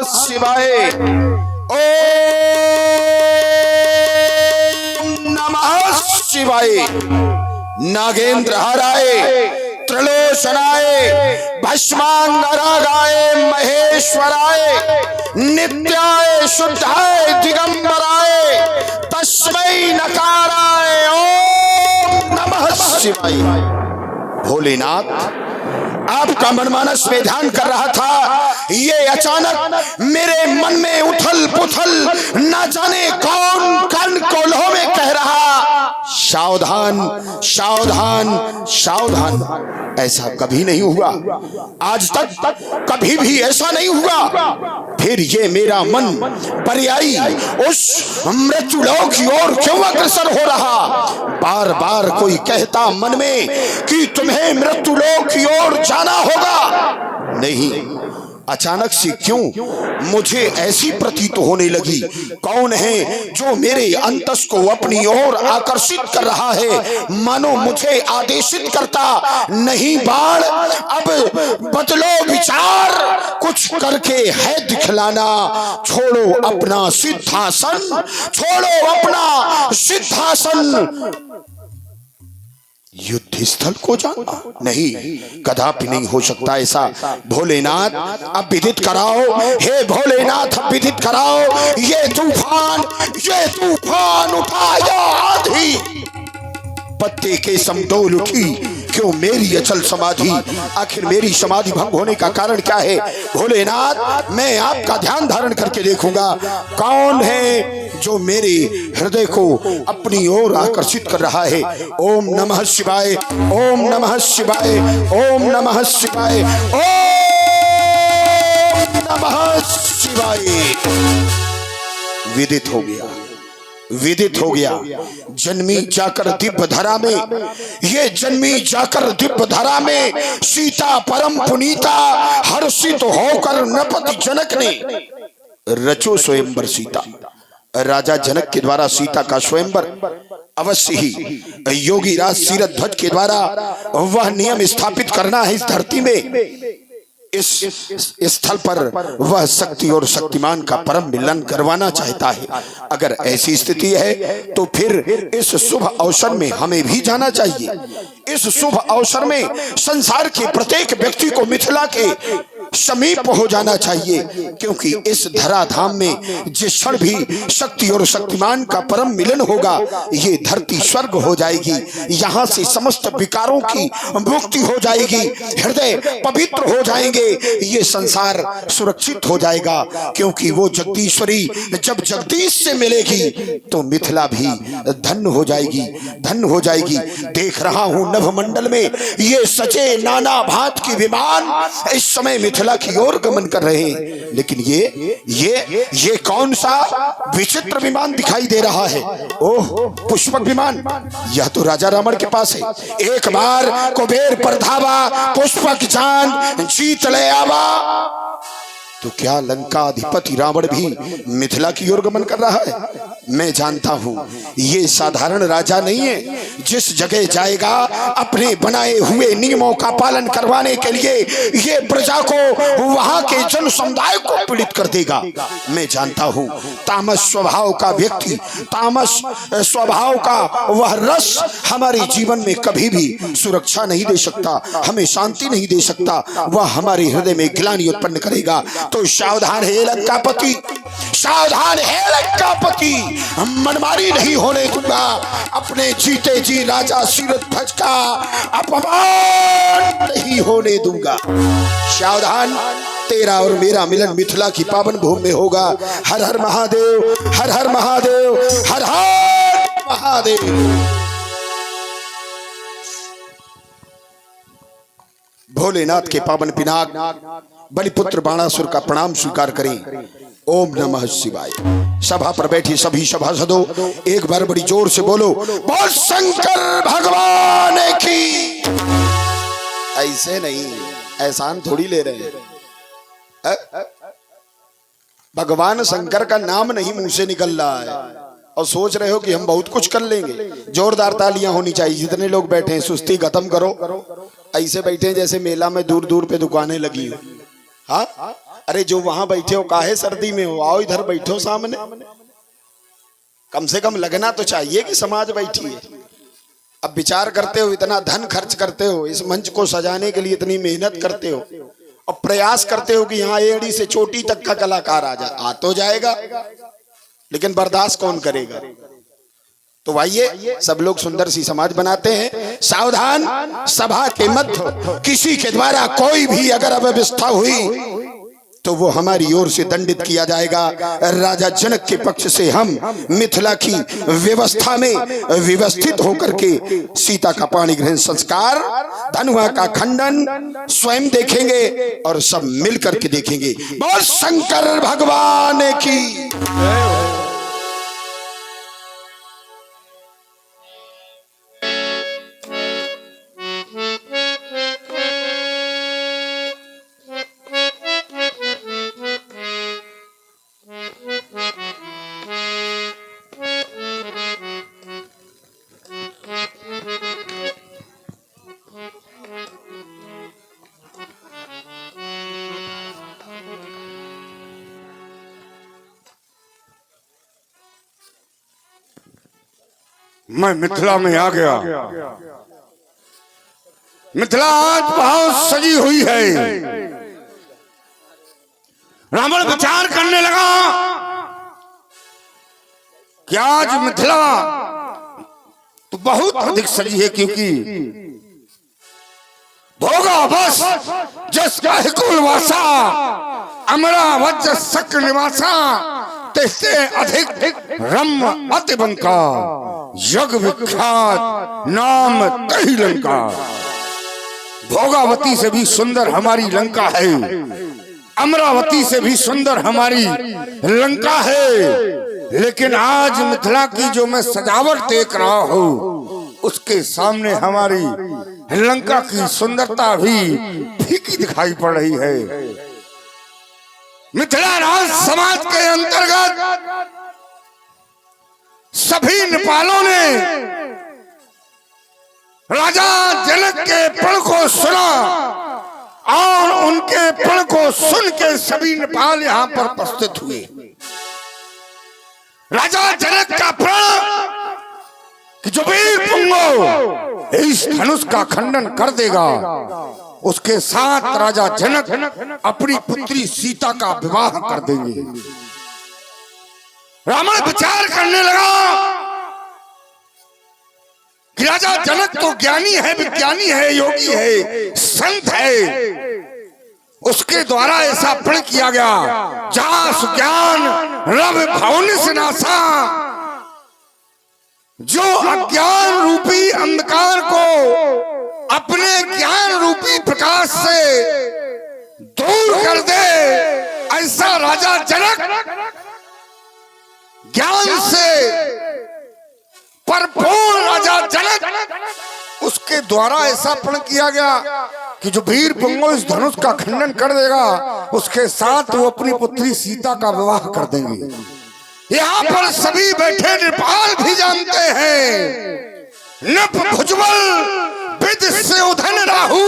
शिवाय। ओम नमः शिवाय। नागेंद्र हराय, त्रिलोचनाय, भस्मांगरागाय, महेश्वराय, नित्याय, शुद्धाय, दिगंबराय, तस्मै नकाराय। ओम नमः शिवाय। भोलेनाथ आपका मनमानस में ध्यान कर रहा था, ये अचानक मेरे मन में उथल पुथल, न जाने कौन कान कोल्हों में कह रहा, सावधान सावधान सावधान। ऐसा कभी नहीं हुआ, आज तक कभी भी ऐसा नहीं हुआ। फिर ये मेरा मन पर्यायी उस मृत्युलोक की ओर क्यों अग्रसर हो रहा? बार बार कोई कहता मन में कि तुम्हें मृत्युलोक की ओर जाना होगा। नहीं, अचानक से क्यों मुझे ऐसी प्रतीत होने लगी? कौन है जो मेरे अंतस को अपनी ओर आकर्षित कर रहा है, मानो मुझे आदेशित करता, नहीं बाण अब बदलो विचार, कुछ करके है दिखलाना। छोड़ो अपना सिद्धासन, छोड़ो अपना सिद्धासन, युद्ध स्थल को जाना नहीं, कदापि नहीं हो सकता ऐसा। भोलेनाथ अब विदित कराओ, हे भोलेनाथ अब विदित कराओ, ये तूफान उठाया आधी, पत्ते के समतोल उठी क्यों मेरी अचल समाधि? आखिर मेरी समाधि भंग होने का कारण क्या है? भोलेनाथ मैं आपका ध्यान धारण करके देखूंगा, कौन है जो मेरे हृदय को अपनी ओर आकर्षित कर रहा है। ओम नमः शिवाय, ओम नमः शिवाय, ओम नमः शिवाय, ओम नमः शिवाय। विदित हो गया, विदित हो गया। जन्मी जाकर दिव्य धरा में, ये जन्मी जाकर दिव्य धरा में सीता परम पुनीता हर्षित होकर नृपति जनक ने रचो स्वयंवर सीता। राजा जनक के द्वारा सीता का स्वयंवर अवश्य ही योगी राज सीरथ ध्वज के द्वारा वह नियम स्थापित करना है इस धरती में। इस स्थल पर वह शक्ति और शक्तिमान का परम मिलन करवाना चाहता है। अगर ऐसी स्थिति है तो फिर इस शुभ अवसर में हमें भी जाना चाहिए। इस शुभ अवसर में संसार के प्रत्येक व्यक्ति को मिथिला के समीप हो जाना चाहिए, क्योंकि इस धराधाम में जिस क्षण भी शक्ति और शक्तिमान का परम मिलन होगा, ये धरती स्वर्ग हो जाएगी। यहाँ से समस्त विकारों की मुक्ति हो जाएगी, हृदय पवित्र हो जाएंगे, ये संसार सुरक्षित हो जाएगा। क्योंकि वो जगदीश्वरी जब जगदीश से मिलेगी तो मिथिला भी धन्य हो जाएगी, धन्य हो जाएगी। देख रहा हूँ नभमंडल में ये सजे नाना भांत के विमान इस समय मिथिला की ओर गमन कर रहे हैं, लेकिन ये कौन सा विचित्र विमान दिखाई दे रहा है? ओह, पुष्पक विमान। यह तो राजा रावण के पास है। एक बार कुबेर पर धावा, पुष्पक जान जीत ले आवा। तो क्या लंका अधिपति रावण भी मिथिला की ओर गमन कर रहा है? मैं जानता हूं ये साधारण राजा नहीं है। जिस जगह जाएगा अपने बनाए हुए नियमों का पालन करवाने के लिए ये प्रजा को, वहां के जन समुदाय को पीड़ित कर देगा। मैं जानता हूं तामस स्वभाव का व्यक्ति, तामस स्वभाव का वह रस हमारे जीवन में कभी भी सुरक्षा नहीं दे सकता, हमें शांति नहीं दे सकता। वह हमारे हृदय में ग्लानि उत्पन्न करेगा। तो सावधान है लंकापति, सावधान है लंकापति, मनमानी नहीं होने दूंगा। अपने जीते जी राजा सीरथ ध्वज का अपमान नहीं होने दूंगा। सावधान, तेरा और मेरा मिलन मिथिला की पावन भूमि में होगा। हर हर महादेव, हर हर महादेव, हर हर महादेव। भोलेनाथ के पावन पिनाक बलिपुत्र बाणासुर का प्रणाम स्वीकार करें। ओम नमः शिवाय। सभा पर बैठी सभी सभासदों एक बार बड़ी जोर से बोलो, बोल शंकर भगवान की। ऐसे नहीं, एहसान थोड़ी ले रहे हैं। भगवान शंकर का नाम नहीं मुंह से निकल रहा है और सोच रहे हो कि हम बहुत कुछ कर लेंगे। जोरदार तालियां होनी चाहिए। जितने लोग बैठे हैं सुस्ती खत्म करो। ऐसे बैठे हैं जैसे मेला में दूर दूर पे दुकानें लगी हो। हाँ, अरे जो वहां बैठे हो काहे सर्दी में हो, आओ इधर बैठो सामने, कम से कम लगना तो चाहिए कि समाज बैठी है। अब विचार करते हो, इतना धन खर्च करते हो, इस मंच को सजाने के लिए इतनी मेहनत करते हो और प्रयास करते हो कि यहाँ एड़ी से चोटी तक का कलाकार आ तो जाएगा, लेकिन बर्दाश्त कौन करेगा। तो आइए सब लोग सुंदर सी समाज बनाते हैं। सावधान, सभा के मध्य किसी के द्वारा कोई भी अगर अव्यवस्था हुई तो वो हमारी ओर से दंडित किया जाएगा। राजा जनक के पक्ष से हम मिथिला की व्यवस्था में व्यवस्थित होकर के सीता का पाणी ग्रहण संस्कार, धनुआ का खंडन स्वयं देखेंगे और सब मिलकर के देखेंगे। बोल शंकर भगवान की। मैं मिथिला में आ गया। मिथिला आज बहुत सजी हुई है। रावण विचार करने लगा कि आज मिथिला तो बहुत अधिक सजी है, क्योंकि भोगा बस जस गाय कुलवासा अमरावत शक्र निवासा तेसे अधिक रम अति बंका यज्ञ विख्यात नाम कही लंका। भोगावती से भी सुंदर हमारी लंका है, अमरावती से भी सुंदर हमारी लंका है, लेकिन आज मिथिला की जो मैं सजावट देख रहा हूँ उसके सामने हमारी लंका की सुंदरता भी फीकी दिखाई पड़ रही है। मिथिला राज समाज के अंतर्गत सभी नेपालों ने राजा जनक के प्रण को सुना और उनके प्रण को सुन के सभी नेपाल यहां पर उपस्थित हुए। राजा जनक का प्रण कि जो वीर पुंगो इस धनुष का खंडन कर देगा, उसके साथ राजा जनक अपनी पुत्री सीता का विवाह कर देंगे। रावण विचार करने लगा कि राजा जनक तो ज्ञानी है, विज्ञानी है, योगी है, संत है, उसके द्वारा ऐसा प्रण किया गया जास ज्ञान रव भवनिस नासा, जो अज्ञान रूपी अंधकार को अपने ज्ञान रूपी प्रकाश से दूर कर दे, ऐसा राजा जनक ज्ञान से परिपूर्ण राजा जनक उसके द्वारा ऐसा प्रण किया गया कि जो वीर पुंगो इस धनुष का खंडन कर देगा, उसके साथ वो अपनी पुत्री सीता का विवाह कर देंगे। यहाँ पर सभी बैठे नेपाल भी जानते हैं, नप भुजबल विद से उधन राहु,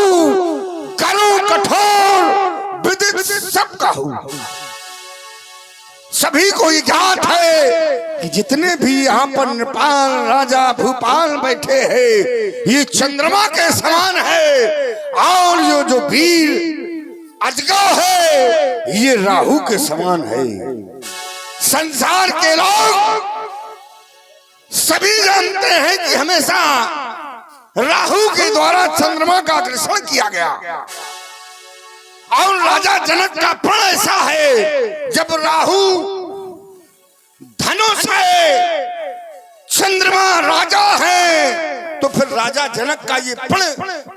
करो कठोर विदित सब काहू। सभी को ये ज्ञात है कि जितने भी यहाँ पर नेपाल राजा भूपाल बैठे हैं ये चंद्रमा के समान है, और ये जो वीर अजगर है ये राहु के समान है। संसार के लोग सभी जानते हैं कि हमेशा राहु के द्वारा चंद्रमा का आकर्षण किया गया, और राजा जनक का प्रण ऐसा है जब राहु धनुष है, चंद्रमा राजा है, तो फिर राजा जनक का ये प्रण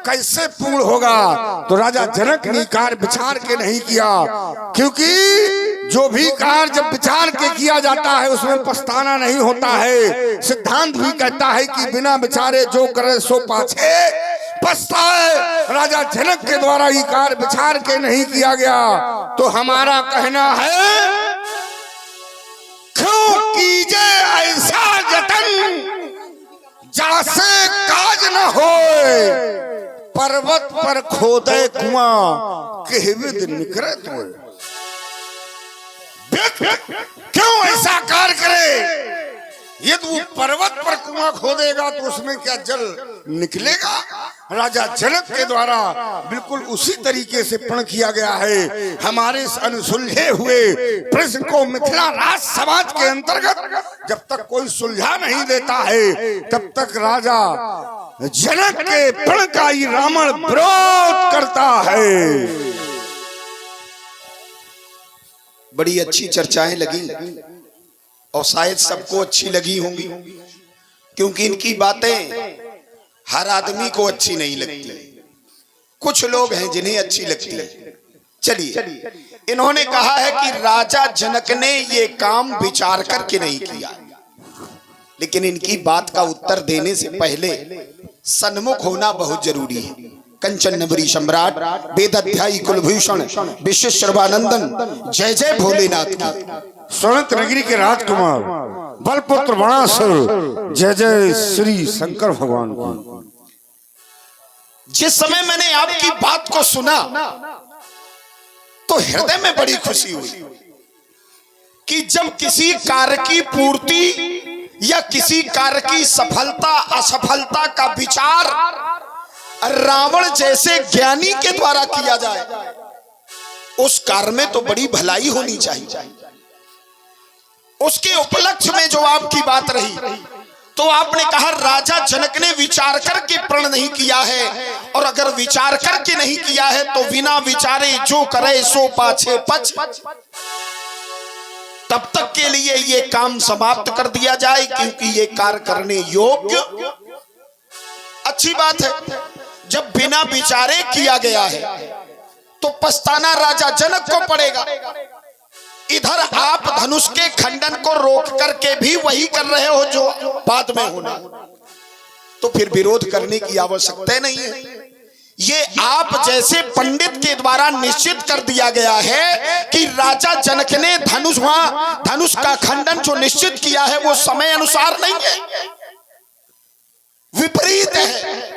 कैसे पूर्ण होगा। तो राजा जनक ने कार्य विचार के नहीं किया, क्योंकि जो भी कार्य जब विचार के किया जाता है उसमें पछताना नहीं होता है। सिद्धांत भी कहता है कि बिना विचारे जो करे सो पाछे पछताए। राजा जनक के द्वारा ये कार्य विचार के नहीं किया गया। तो हमारा कहना है क्यों कीजे ऐसा जतन जासे काज न होए, पर्वत पर खोदे कुआं कहविद निकरत होए। क्यों ऐसा कार्य करे? ये तो वो पर्वत पर कुआं खोदेगा तो उसमें क्या जल निकलेगा? राजा जनक के द्वारा बिल्कुल उसी तरीके से प्रण किया गया है। हमारे इस अनसुलझे हुए प्रश्न को मिथिला राज समाज के अंतर्गत जब तक कोई सुलझा नहीं देता है तब तक राजा जनक के प्रण का ही रावण विरोध करता है। बड़ी अच्छी चर्चाएं लगी और शायद सबको अच्छी लगी होंगी, क्योंकि इनकी बातें हर आदमी को अच्छी नहीं लगती। कुछ लोग हैं जिन्हें अच्छी लगती है। चलिए, इन्होंने कहा है कि राजा जनक ने ये काम विचार करके नहीं किया, लेकिन इनकी बात का उत्तर देने से पहले सन्मुख होना बहुत जरूरी है। कंचन नगरी सम्राट वेदाध्यायी कुलभूषण विश्वेश सर्वानंदन जय जय भोलेनाथ की। सोनत नगरी के राजकुमार बलपुत्र बाणासुर जय जय श्री शंकर भगवान की। जिस समय मैंने आपकी बात को सुना तो हृदय में बड़ी खुशी हुई कि जब किसी कार्य की पूर्ति या किसी कार्य की सफलता असफलता का विचार रावण जैसे ज्ञानी के द्वारा किया जाए, उस कार्य में तो बड़ी भलाई होनी चाहिए। उसके उपलक्ष्य में जो आपकी बात रही तो आपने कहा राजा जनक ने विचार करके प्रण नहीं किया है, और अगर विचार करके नहीं किया है तो बिना विचारे जो करे सो पाछे पछ, तब तक के लिए ये काम समाप्त कर दिया जाए, क्योंकि ये कार्य करने योग्य। अच्छी बात है, जब बिना विचारे किया गया है तो पछताना राजा जनक को पड़ेगा। इधर आप धनुष के खंडन को रोक करके भी वही कर रहे हो जो बाद में होना, तो फिर विरोध करने की आवश्यकता नहीं है। ये आप जैसे पंडित के द्वारा निश्चित कर दिया गया है कि राजा जनक ने धनुष का खंडन जो निश्चित किया है वो समय अनुसार नहीं है, विपरीत है।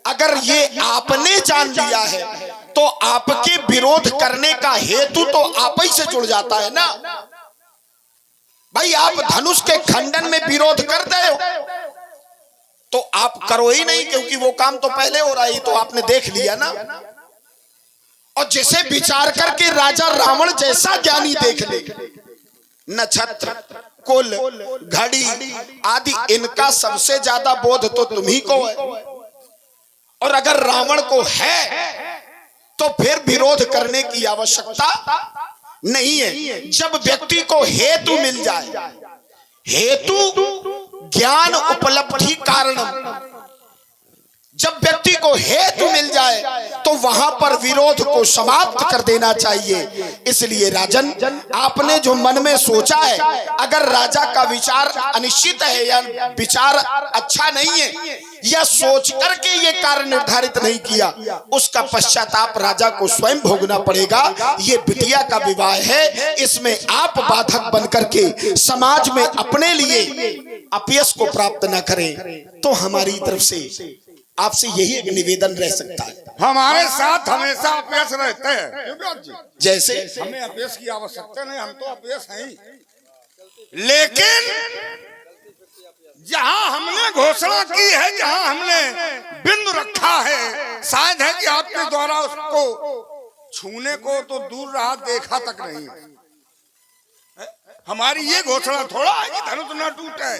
अगर ये आपने जान लिया है तो आपके विरोध करने का हेतु तो आप ही से जुड़ जाता है ना भाई। आप धनुष के खंडन में विरोध कर रहे हो तो आप करो ही नहीं, क्योंकि वो काम तो पहले हो रहा है, तो आपने देख लिया ना। और जिसे विचार करके राजा रावण जैसा ज्ञानी देख ले, नक्षत्र कुल घड़ी आदि इनका सबसे ज्यादा बोध तो तुम ही को है, और अगर रावण को है तो फिर विरोध करने की आवश्यकता नहीं है। जब व्यक्ति को हेतु मिल जाए, हेतु ज्ञान उपलब्धि कारण, जब व्यक्ति को हेतु मिल जाए तो वहां पर विरोध को समाप्त कर देना चाहिए। इसलिए राजन, आपने जो मन में सोचा है, अगर राजा का विचार अनिश्चित है या विचार अच्छा नहीं है या सोच करके ये कार्य निर्धारित नहीं किया, उसका पश्चाताप राजा को स्वयं भोगना पड़ेगा। ये बिटिया का विवाह है, इसमें आप बाधक बनकर के समाज में अपने लिए अपयश को प्राप्त न करें। तो हमारी तरफ से आपसे यही एक निवेदन रह सकता है। हमारे साथ हमेशा अपयश रहते हैं, जैसे हमें अपयश की आवश्यकता नहीं, हम तो अपयश हैं ही। लेकिन जहां हमने घोषणा की है, जहां हमने बिंदु रखा है, शायद है कि आपके द्वारा उसको छूने को तो दूर रहा, देखा तक नहीं। हमारी ये घोषणा थोड़ा है कि धनुष न टूटे,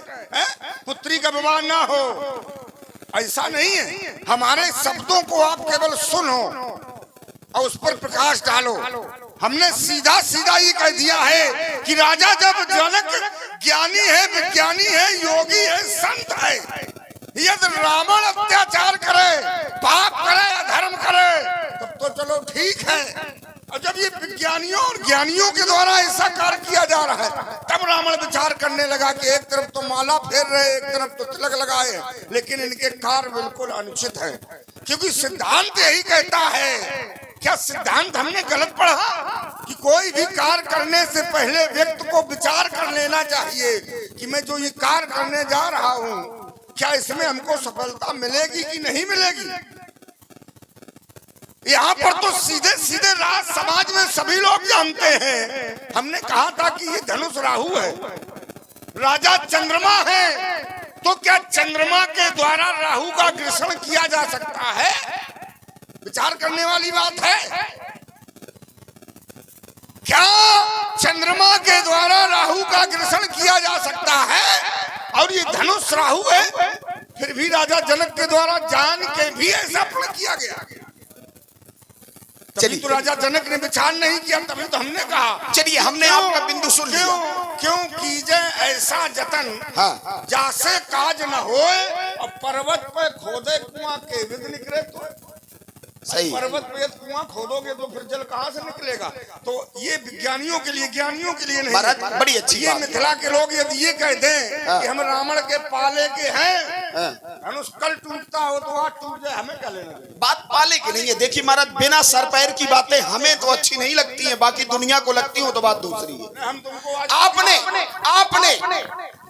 पुत्री का विवाह ना हो, ऐसा नहीं है। हमारे शब्दों को आप केवल सुनो और उस पर प्रकाश डालो। हमने सीधा सीधा ये कह दिया है कि राजा जब जनक ज्ञानी है, विज्ञानी है, योगी है, संत है, यदि रावण अत्याचार करे, पाप करे, अधर्म करे, तब तो चलो ठीक है। और जब ये विज्ञानियों और ज्ञानियों के द्वारा ऐसा कार्य किया जा रहा है, तब रावण विचार करने लगा कि एक तरफ तो माला फेर रहे, एक तरफ तो तिलक लगाए, लेकिन इनके कार्य बिल्कुल अनुचित है, क्योंकि सिद्धांत यही कहता है। क्या सिद्धांत हमने गलत पढ़ा कि कोई भी कार्य करने से पहले व्यक्ति को विचार कर लेना चाहिए कि मैं जो ये कार्य करने जा रहा हूँ, क्या इसमें हमको सफलता मिलेगी कि नहीं मिलेगी। यहाँ पर तो सीधे सीधे राज समाज में सभी लोग जानते हैं। हमने कहा था कि ये धनुष राहु है, राजा चंद्रमा है, तो क्या चंद्रमा के द्वारा राहु का ग्रसण किया जा सकता है? विचार करने वाली बात है। क्या चंद्रमा के द्वारा राहु का ग्रसण किया जा सकता है? और ये धनुष राहु है, फिर भी राजा जनक के द्वारा जान के भी ऐसा प्रण किया गया। तभी तो राजा जनक ने विचार नहीं किया, तभी तो हमने कहा चलिए हमने आपका बिंदु सुन लिया। क्यों कीजे ऐसा जतन, हाँ। जासे काज न होए और पर्वत पे खोदे कुआं के विद निकले। तो सही। पर्वत पे कुआं खोदोगे तो फिर जल कहाँ से निकलेगा? तो ये विज्ञानियों के लिए, ज्ञानियों के लिए नहीं। बड़ी अच्छी ये मिथिला के लोग यदि ये कह दें कि हम रावण के पाले के हैं, धनुष कल टूटता हो तो आज टूट जाए, हमें क्या लेना? बात पाले की नहीं है। देखिए महाराज, बिना सर पैर की बातें हमें तो अच्छी नहीं लगती हैं, बाकी दुनिया को लगती हो तो बात दूसरी है। हम तुमको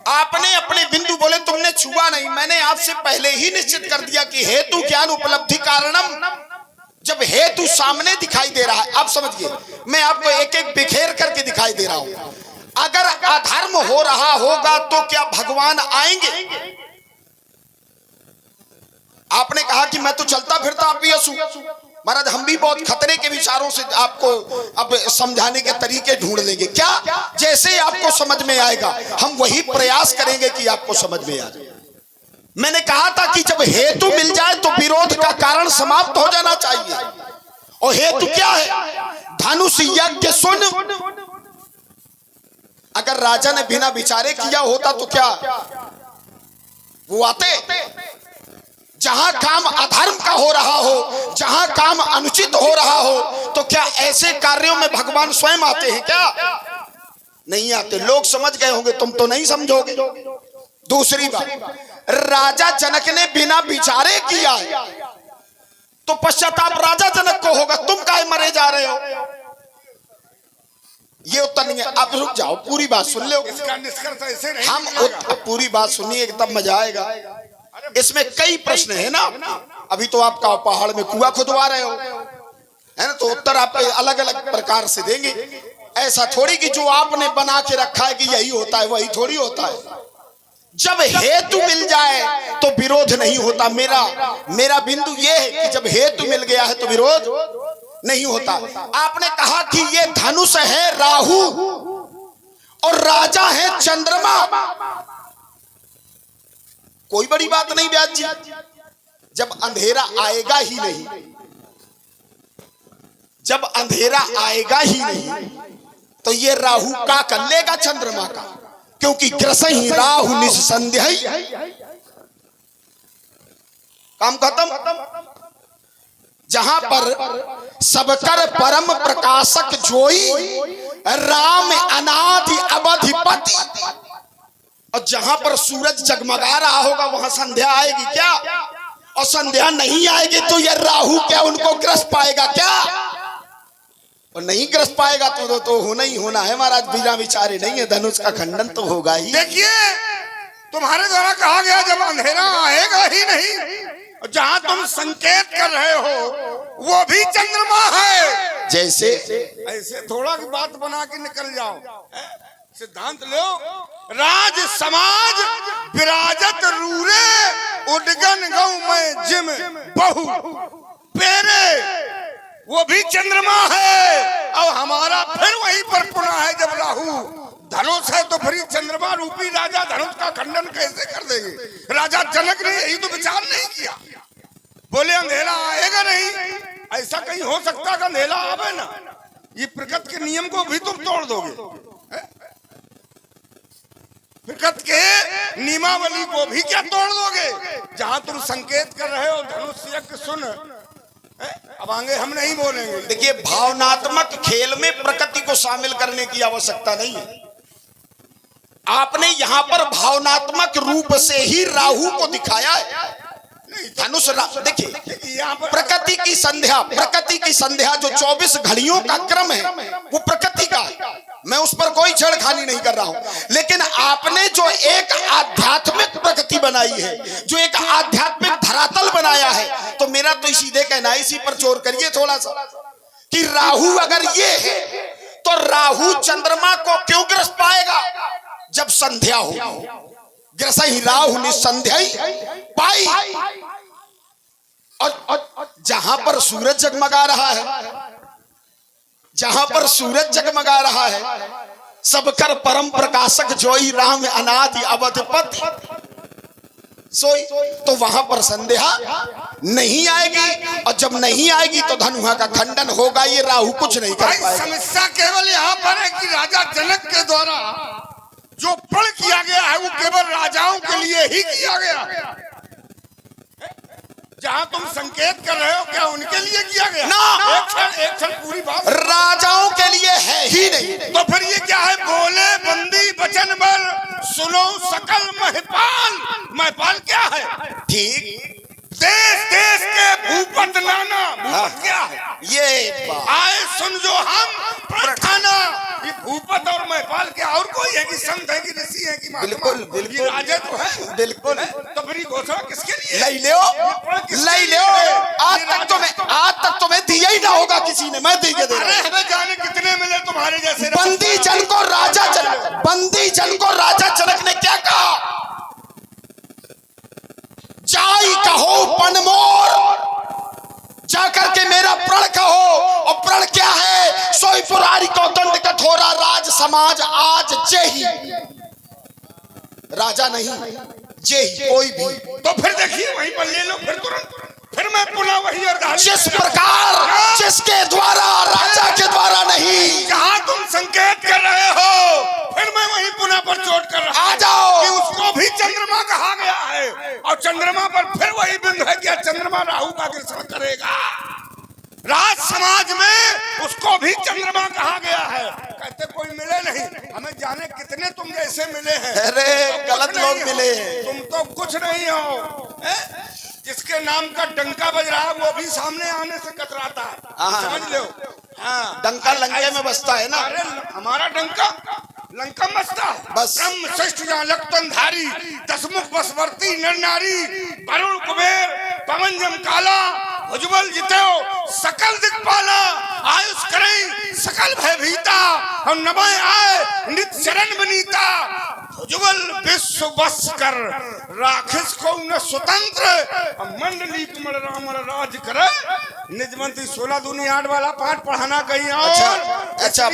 आपने अपने बिंदु बोले, तुमने छुआ नहीं। मैंने आपसे पहले ही निश्चित कर दिया कि हेतु ज्ञान उपलब्धि कारणम। जब हेतु सामने दिखाई दे रहा है, आप समझिए, मैं आपको एक एक बिखेर करके दिखाई दे रहा हूं। अगर अधर्म हो रहा होगा तो क्या भगवान आएंगे? आपने कहा कि मैं तो चलता फिरता अपयसु। महाराज, हम भी बहुत खतरे के विचारों से आपको अब समझाने के तरीके ढूंढ लेंगे। क्या जैसे आपको समझ में आएगा हम वही प्रयास करेंगे कि आपको समझ में आ जाए। मैंने कहा था कि जब हेतु मिल जाए तो विरोध का कारण समाप्त हो जाना चाहिए। और हेतु क्या है? धनुष यज्ञ सुन। अगर राजा ने बिना विचारे किया होता तो क्या वो आते? जहां काम अधर्म का हो रहा हो, जहां काम अनुचित हो रहा हो, तो क्या ऐसे कार्यों में भगवान स्वयं आते हैं? क्या नहीं आते। लोग समझ गए होंगे, तुम तो नहीं समझोगे। दूसरी बात, राजा जनक ने बिना विचारे किया है तो पश्चाताप राजा जनक को होगा। तुम काहे मरे जा रहे हो? ये उत्तर नहीं है। आप रुक जाओ, पूरी बात सुन लो। इसका निष्कर्ष ऐसे नहीं। हम पूरी बात सुनिए, एकदम मजा आएगा। इसमें कई प्रश्न है ना। अभी तो आपका पहाड़ में कुआं खुदवा रहे हो, है ना, तो उत्तर आप अलग अलग प्रकार से देंगे। ऐसा थोड़ी कि जो आपने बना के रखा है कि यही होता है वही थोड़ी होता है। जब हेतु मिल जाए तो विरोध नहीं होता। मेरा बिंदु ये है कि जब हेतु मिल गया है तो विरोध नहीं होता। आपने कहा कि ये धनुष है राहु और राजा है चंद्रमा। कोई बड़ी बात नहीं व्यास जी। जब अंधेरा आएगा ही नहीं, जब अंधेरा आएगा ही नहीं तो ये राहु का कर लेगा चंद्रमा का, क्योंकि ग्रसहि राहु निस्संदेह। काम खत्म। जहां पर सबकर परम प्रकाशक जोई, राम अनादि अवधिपति। और जहां पर सूरज जगमगा रहा होगा वहां संध्या आएगी क्या? और संध्या नहीं आएगी तो यह राहु क्या उनको ग्रस पाएगा क्या? और नहीं ग्रस पाएगा तो होना ही होना है महाराज। बिना विचारे नहीं है, धनुष का खंडन तो होगा ही। देखिए, तुम्हारे द्वारा कहा गया जब अंधेरा आएगा ही नहीं, जहां तुम संकेत कर रहे हो वो भी चंद्रमा है। जैसे ऐसे थोड़ा की बात बना के निकल जाओ। सिद्धांत लो। राज समाज विराजत रूरे, उडगन गौ में जिम बहु पेरे, वो भी चंद्रमा है। और हमारा फिर वहीं पर पुनः है, जब राहु धनुष है तो फिर चंद्रमा रूपी राजा धनुष का खंडन कैसे कर देंगे? राजा जनक ने यही तो विचार नहीं किया। बोले अंधेरा आएगा नहीं, ऐसा कहीं हो सकता कि अंधेरा आवे ना? ये प्रकृति के नियम को भी तुम तोड़ दोगे। प्रकृति के नियमावली को भी क्या तोड़ दोगे? जहां तुम संकेत कर रहे हो धनुष यज्ञ सुन, अब आगे हम नहीं बोलेंगे। देखिए, भावनात्मक खेल में प्रकृति को शामिल करने की आवश्यकता नहीं है। आपने यहाँ पर भावनात्मक रूप से ही राहु को दिखाया है। धनुष देखिए, यहाँ पर प्रकृति की संध्या जो 24 घड़ियों का क्रम है वो प्रकृति का है। मैं उस पर कोई छेड़खानी नहीं कर रहा हूं, लेकिन आपने जो एक आध्यात्मिक प्रगति बनाई है, जो एक आध्यात्मिक धरातल बनाया है, तो मेरा तो सीधे कहना है, इसी पर जोर करिए थोड़ा सा कि राहु अगर ये है तो राहु चंद्रमा को क्यों ग्रस पाएगा जब संध्या हो? ग्रस ही राहु ने संध्या ही पाई। और जहां पर सूरज जगमगा रहा है, जहां पर सूरज जगमगा रहा है, सबकर परम प्रकाशक जोई राम अनादि अवधपति सोई, तो वहां पर संध्या नहीं आएगी, और जब नहीं आएगी तो धनुहा का खंडन होगा। ये राहु कुछ नहीं कर पाएगा। समस्या केवल यहाँ पर है कि राजा जनक के द्वारा जो प्रण किया गया है वो केवल राजाओं के लिए ही किया गया। जहाँ तुम संकेत कर रहे हो क्या उनके लिए किया गया? ना, एक क्षण पूरी बात। राजाओं के लिए है ही नहीं। तो फिर ये क्या है? बोले बंदी बचन बर सुनो सकल महपाल। महपाल क्या है? ठीक, देश देश के भूपत नाना। भूपत क्या है? ये आए सुन जो हम प्रठाना। ये भूपत और महपाल क्या और कोई है कि संत है कि ऋषि है कि महात्मा? बिल्कुल बिल्कुल राजा तो है। बिल्कुल। तो फिर घोषणा किसके लिए? लई लो, लई लो। आज तक तो मैं दिया ही ना होगा किसी ने, मैं दे के दे रहा हूं। हमें जाने कितने मिले तुम्हारे जैसे। बंदी जन को राजा जनक, बंदी जन को राजा जनक ने क्या कहा? जाई कहो पनमोर, जाकर के मेरा प्रण कहो। और प्रण क्या है? सोई पुरारी को दंड कठोरा, राज समाज आज जेही। राजा नहीं, जेही कोई भी। तो फिर देखिए वहीं पर ले लो फिर तुरंत। फिर मैं पुनः वही अर्धांगिनी। जिस प्रकार जिसके द्वारा, राजा के द्वारा नहीं। जहाँ तुम संकेत कर रहे हो फिर मैं वहीं पुनः पर चोट कर रहा हूं। आ जाओ। कि उसको भी चंद्रमा कहा गया है, और चंद्रमा पर फिर वही बिंदु है कि चंद्रमा राहु का ग्रसन करेगा। राज समाज में उसको भी चंद्रमा कहा गया है। कहते कोई मिले नहीं, हमें जाने कितने तुम जैसे मिले हैं। अरे तो गलत लोग मिले हैं। तुम तो कुछ नहीं हो। जिसके नाम का डंका बज रहा है वो भी सामने आने से कतराता है। समझ लो। हाँ, डंका लंके में बसता है ना। अरे हमारा डंका लंका बसता है। बस। ब्रह्म श्रेष्ठ लक्तनधारी, दसमुख बसवर्ती नर नारी, वरुण कुबेर पवन जम काला, भुजबल जितो सकल दिक्पाला, आयुष करें सकल भयभीता, और नमय आए नित शरण बनीता। भुजबल विश्व बस कर राखिस को न स्वतंत्र, मंडली कमल राम राज करे। निज मंत्री 16 दूनी 8 वाला पाठ पढ़ाना कहीं और। अच्छा,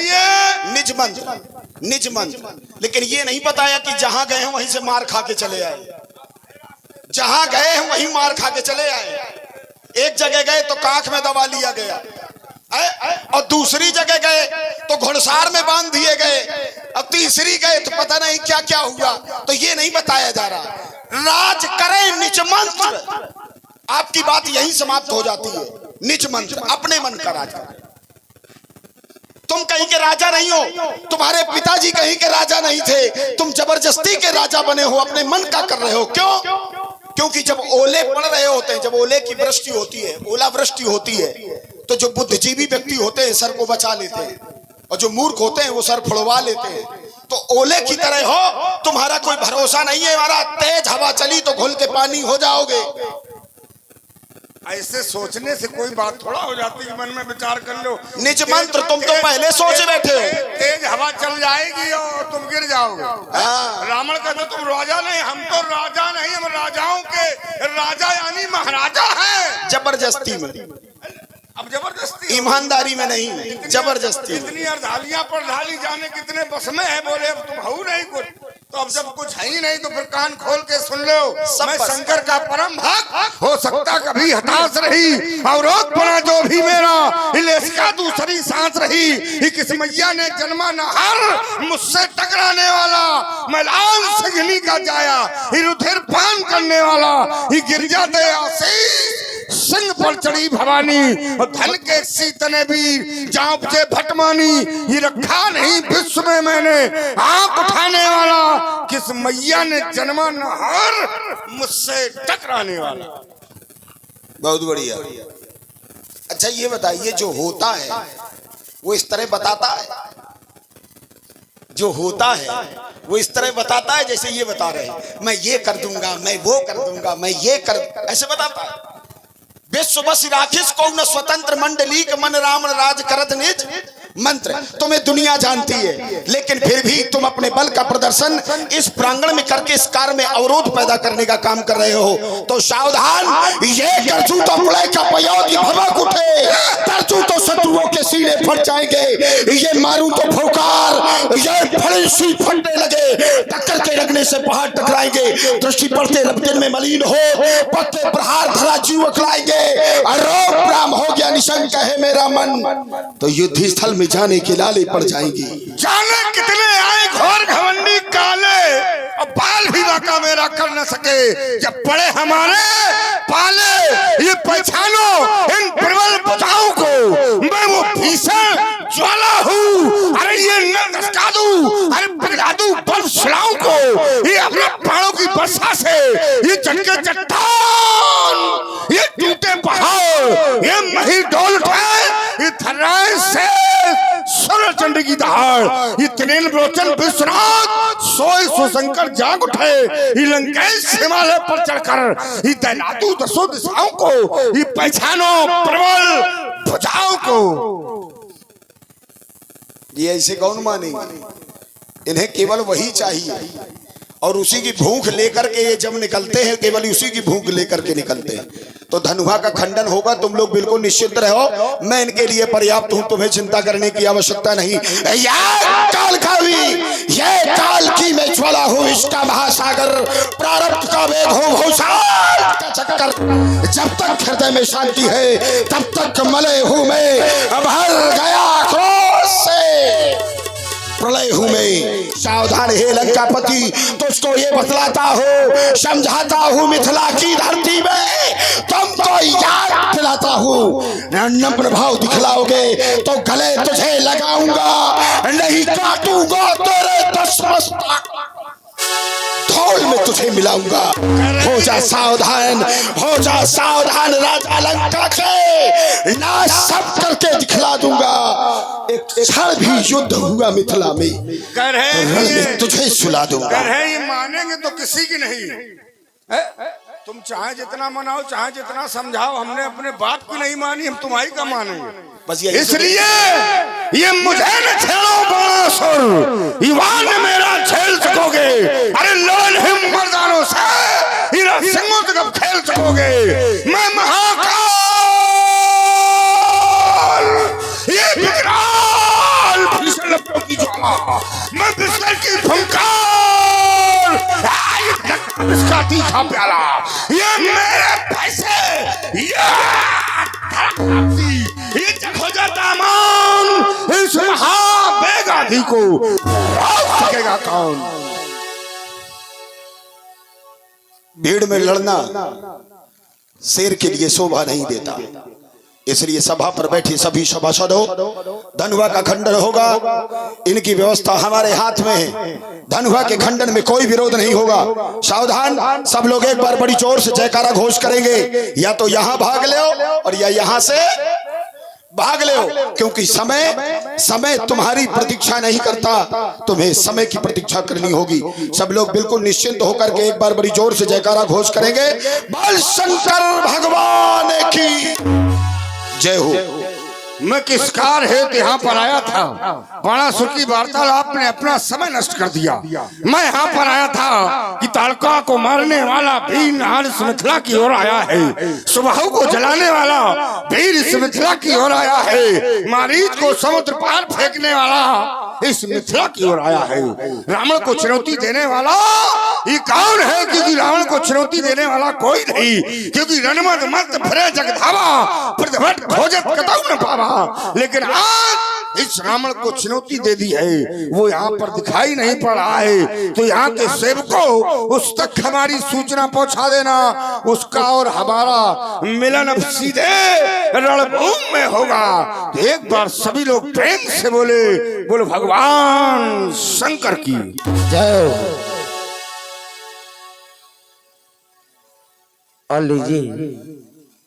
निज मंत्र। लेकिन ये नहीं बताया कि जहां गए हैं वहीं से मार खा के चले आए। जहां गए हैं वहीं मार खा के चले आए। एक जगह गए तो कांख में दबा लिया गया, और दूसरी जगह गए तो घुड़सार में बांध दिए गए, और तीसरी गए तो पता नहीं क्या क्या हुआ। तो ये नहीं बताया जा रहा। राज करे निज मंत्र। आपकी बात यही समाप्त हो जाती है। निज मंत्र, अपने मन का राजा। तुम कहीं के राजा नहीं हो, तुम्हारे पिताजी कहीं के राजा नहीं थे, तुम जबरदस्ती के राजा बने हो, अपने मन का कर रहे हो। क्यों? क्योंकि जब ओले पड़ रहे होते हैं, जब ओले की वृष्टि होती है, ओलावृष्टि होती है, तो जो बुद्धिजीवी व्यक्ति होते हैं सर को बचा लेते हैं, और जो मूर्ख होते हैं वो सर फुड़वा लेते हैं। तो ओले की तरह हो, तुम्हारा कोई भरोसा नहीं है। हमारा तेज हवा चली तो घुल के पानी हो जाओगे। ऐसे सोचने से कोई बात थोड़ा हो जाती है। मन में विचार कर लो। निज मंत्र तुम तो पहले सोच बैठे हो। तेज हवा चल जाएगी और तुम गिर जाओगे। रावण कहते तुम राजा नहीं, हम तो राजा नहीं, हम राजाओं के राजा यानी महाराजा हैं। जबरदस्ती में, अब जबरदस्ती, ईमानदारी में नहीं, जबरदस्ती। कितनी अर्धालियां पर ढाली जाने कितने बस में है। बोले अब तुम हो नहीं कुछ, तो अब जब कुछ है ही नहीं तो फिर कान खोल के सुन लो। मैं शंकर का परम भक्त, हो सकता कभी हताश रही अवरोध पड़ा जो भी मेरा, इसका दूसरी सांस रही। ये किस मैया ने जन्मा नहर, मुझसे टकराने वाला मैं लाल सजनी का जाया, ये रुधिर पान करने वाला, ये गिरजा दे आशीष सिंह पर चढ़ी भवानी, और धन के सीत ने भी जांपचे भटमानी। ये रखा नहीं विश्व में मैंने आंख उठाने वाला, किस मैया ने जन्मा नहर, मुझसे टकराने वाला। बहुत बढ़िया। अच्छा ये बताइए, जो होता है वो इस तरह बताता है? जो होता है वो इस तरह बताता है जैसे ये बता रहे हैं, मैं ये कर दूंगा, मैं वो कर दूंगा, मैं ये कर, ऐसे बताता है। विश्व बस राखिस को न स्वतंत्र मंडली के मन राम राज करत निज मंत्र। तुम्हें दुनिया जानती है, लेकिन फिर भी तुम अपने बल का प्रदर्शन इस प्रांगण में करके इस कार्य में अवरोध पैदा करने का काम कर रहे हो। तो सावधान, ये करजू तो प्रलय का पयोगी भवक उठे, तरजू तो शत्रुओं के सीने फट जाएंगे, ये मारू तो फौकार, ये फड़ेसी फटने लगे, टक्कर के लगने से पहाड़ टकराएंगे, दृष्टि पड़ते रब्तिन में मलिन हो, पत्ते प्रहार धरा जीव अखलाएंगे, अरोप राम हो गया निशंक है मेरा मन, तो युद्ध स्थल में जाने के लाले पड़ जाएंगे। जाने कितने आए घोर घमंडी काले, अब बाल भी वाका मेरा कर न सके, जब पड़े हमारे पाले। ये पहचानो इन प्रबल बुझाओं को, मैं वो भीषण ज्वाला हूँ। अरे ये न धसका दूं, अरे पिघला दूं बर्फशलाओं को, ये अपने प्राणों की वर्षा से, ये चटके चट्टान, ये टूटे पहाड़, ये मही डोल उठाए, ये थर्राए से सरल चंडी की दहाड़, ये त्रिनेत्र लोचन विश्वनाथ सोए सुशंकर जाग उठे, ये लंकेश हिमालय पर चढ़कर, ये दैनातु दसों दिशाओं को, ये पहचानो प्रबल भुजाओं को। ये ऐसे कौन मानेंगे? इन्हें केवल वही चाहिए, और उसी की भूख लेकर के ये जब निकलते हैं, केवल उसी की भूख लेकर के निकलते हैं। तो धनुहा का खंडन होगा, तुम लोग बिल्कुल निश्चिंत रहो, मैं इनके लिए पर्याप्त हूं, तुम्हें चिंता करने की आवश्यकता नहीं। काल की मैं ज्वाला हूं, इसका महासागर, प्रारब्ध का वेग हो घोषाल का चक्कर, जब तक हृदय में शांति है तब तक मले हूं मैं, अब हर गया क्रोध से प्रलय हूं मैं। सावधान हे लंकापति, तुझको ये बतलाता हूँ, समझाता हूँ, मिथिला की धरती में तुमको याद दिलाता हूँ, नम्र भाव दिखलाओगे तो गले तुझे लगाऊंगा, नहीं काटूंगा तेरे दस मस्तक, धौल में तुझे मिलाऊंगा। हो जा सावधान, हो जा सावधान, राजा लंका के नाश सब करके दिखला दूंगा। एक क्षण भी युद्ध हुआ मिथिला में, कर है तो रण में तुझे सुला दूंगा। कर है ये मानेंगे तो किसी की नहीं है? तुम चाहे जितना मनाओ, चाहे जितना समझाओ, हमने अपने बाप की नहीं मानी, हम तुम्हारी का मानेंगे। बस ये इसलिए ये मुझे न छेड़ो बाणासुर, युवान मेरा झेल सकोगे, अरे लोन हिम मर्दानों से हीरा सिंहों तक अब खेल सकोगे। मैं महाकाल, ये विकराल भीषण लपटों की ज्वाला, मैं बिस्तर की फंकार, इसका तीखा प्याला, ये मेरे पैसे, ये हो जाता मान, इस महाबेगाधी को रोक सकेगा कौन? भीड़ में लड़ना शेर के लिए शोभा नहीं देता, इसलिए सभा पर बैठे सभी सभासद हो, धनुहा का खंडन होगा, इनकी व्यवस्था हमारे हाथ में है, धनुहा के खंडन में कोई विरोध नहीं होगा। सावधान, सब लोग एक बार बड़ी जोर से जयकारा घोष करेंगे, या तो यहाँ भाग लो और या यहाँ से भाग लो, क्योंकि समय तुम्हारी प्रतीक्षा नहीं करता, तुम्हें समय की प्रतीक्षा करनी होगी। सब लोग बिल्कुल निश्चिंत होकर के एक बार बड़ी जोर से जयकारा घोष करेंगे, बोल शंकर भगवान की जय हो। मैं किस कार्य हेतु यहाँ पर आया था? बाणासुर की वार्तालाप ने अपना समय नष्ट कर दिया। मैं यहाँ पर आया था कि ताड़का को मारने वाला वीर आज इस मिथिला की ओर आया है, सुबाहु को जलाने वाला वीर इस मिथिला की ओर आया है, मारीच को समुद्र पार फेंकने वाला इस मिथिला की ओर आया है, रावण को चुनौती देने वाला ये कौन है? क्योंकि रावण को चुनौती देने वाला कोई नहीं, क्योंकि रणमद मत फिरे जगधावा, प्रतिभट खोजत कतौ न पावा। लेकिन आज इस रावण को चुनौती दे दी है, वो यहाँ पर दिखाई नहीं पड़ रहा है, तो यहाँ के सेवकों उस तक हमारी सूचना पहुँचा देना, उसका और हमारा मिलन अब सीधे रणभूमि में होगा। तो एक बार सभी लोग प्रेम से बोले भगवान शंकर की जय। और लीजिए